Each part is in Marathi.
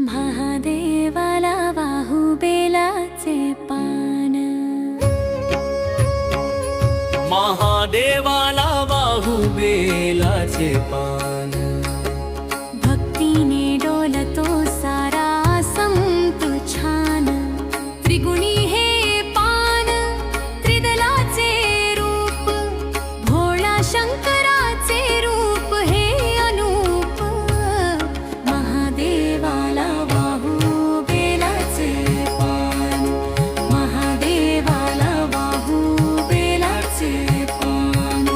महादेवाला बाहुबेलाचे पान, महादेवाला बाहुबेलाचे पान, भक्तीने डोलतो सारा संत छान, त्रिगुणी हे पान त्रिदलाचे रूप, भोळा शंकराचे रूप हे अनूप, महादेवाला बाहुबेलाचे पान, महादेवाला बाहुबेलाचे पान.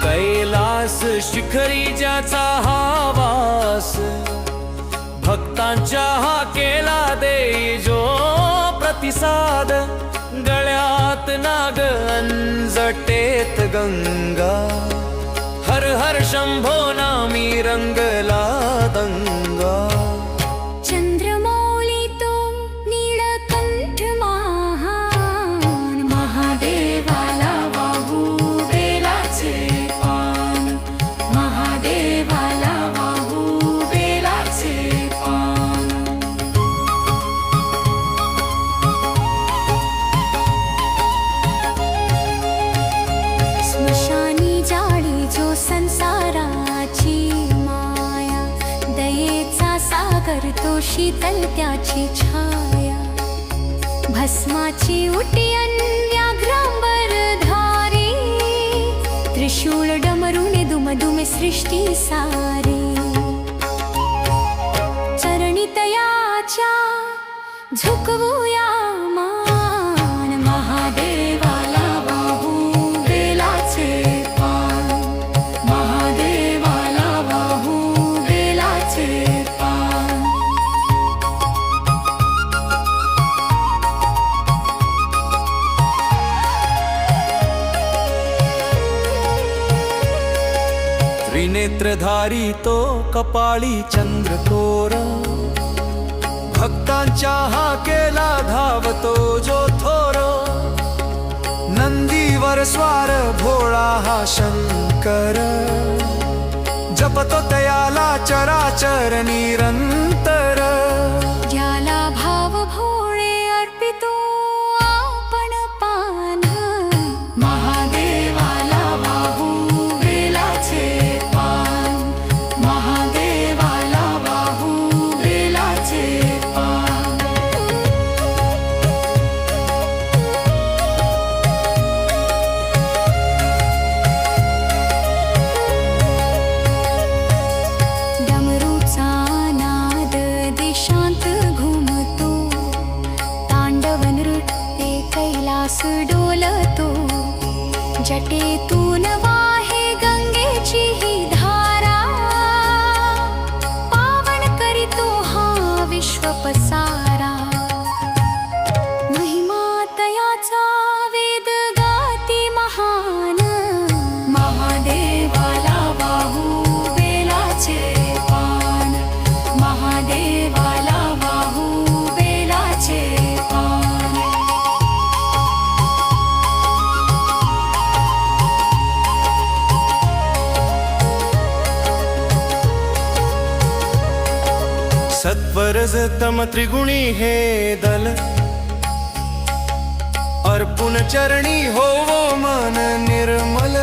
कैलास शिखरी ज्याचा हा वास, भक्तांच्या हा केला देई जो प्रतिसाद, गळ्यात नाग अंजटेत गंगा, हर हर शंभो नामी रंगला दंगा. चंद्रमौली तो नीलकंठ महान, महादेवाला बाहुबेलाचे पान, महादेवाला बाहुबेलाचे पान. स्मशानी जाळी जो संसाराची माया, दयेचा सागर तो शीतल त्याची छाया, भस्माची उटियन व्याघ्रांबर धारी, त्रिशूळ डमरुने दुमदुमे सृष्टी सारी, चरणी तयाच्या झुकवूया मान, महादेवाला बाहुबेलाचे पान, महादेवाला बाहुबेलाचे पान. त्रिनेत्रधारी तो कपाळी चंद्रकोर, भक्तांच्या हा केला धावतो जो थोर, नंदीवर स्वार भोळा हा शंकर, जपतो तयाला चराचर निरंतर, ज्याला भाव भोळे अर्पितो आपण पान, महादेवाला बाहुबेलाचे पान, महादेवाला बाहुबेलाचे पान. डमरूचा नाद देशांत घुमतो, तांडव नृत्य कैलास डोलतो, जटेतून वाहे गंगेची ही धारा, पावन करीतो हा विश्व पसारा, महिमा तयाचा वेद गाती महान, महादेवाला बाहुबेलाचे पान, महादेवाला बाहुबेलाचे पान. सत्वरज तम त्रिगुणी हे दल, अर्पुन चरणी होवो मन निर्मल,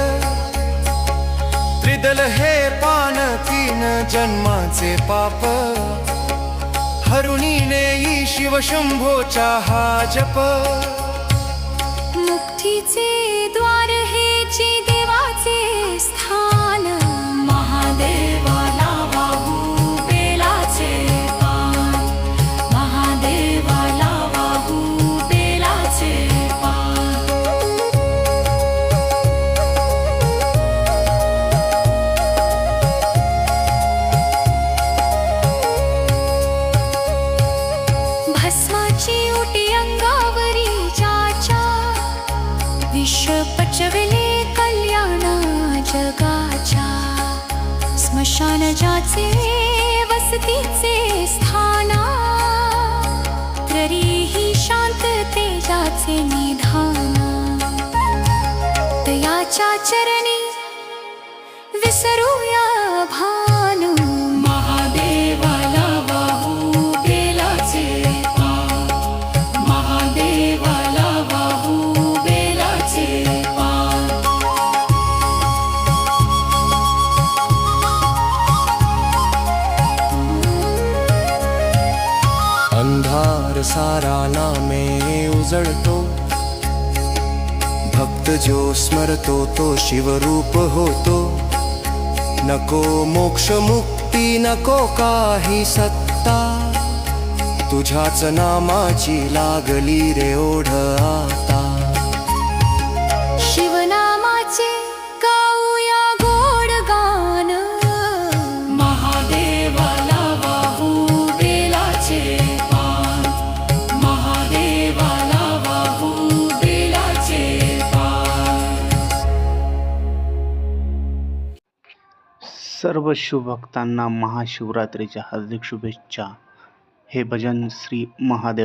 त्रिदल हे पान तीन जन्माचे पाप, हरुणी नेई शिव शंभोचा हा जप, मुक्तीचे द्वार हेची देवाचे स्थान, महादेवाला बाहुबेलाचे पान, महादेवाला बाहुबेलाचे पान. भस्माची उटी अंगावरी ज्याच्या, विष पचविले कल्याण जगाच्या, स्मशान ज्याचे वसतीचे स्थाना, तरीही शांत तेजाचे निधान, तया देवाच्या चरणी विसरूया भान महादेवाला वाहू बेलाचे पान महादेवाला वाहू बेलाचे पान अंधार सारा नामे उजळतो भक्त जो स्मरतो तो शिवरूप होतो नको मोक्ष मुक्ती नको काही सत्ता तुझ्याच नामाची लागली रे ओढ आता शिवनामाचे गाऊया गोड गान महादेवाला वाहू बेलाचे पान महादेवाला वाहू बेलाचे पान सर्व शिवभक्तांना महाशिवरात्रीच्या हार्दिक शुभेच्छा. हे भजन श्री महादेव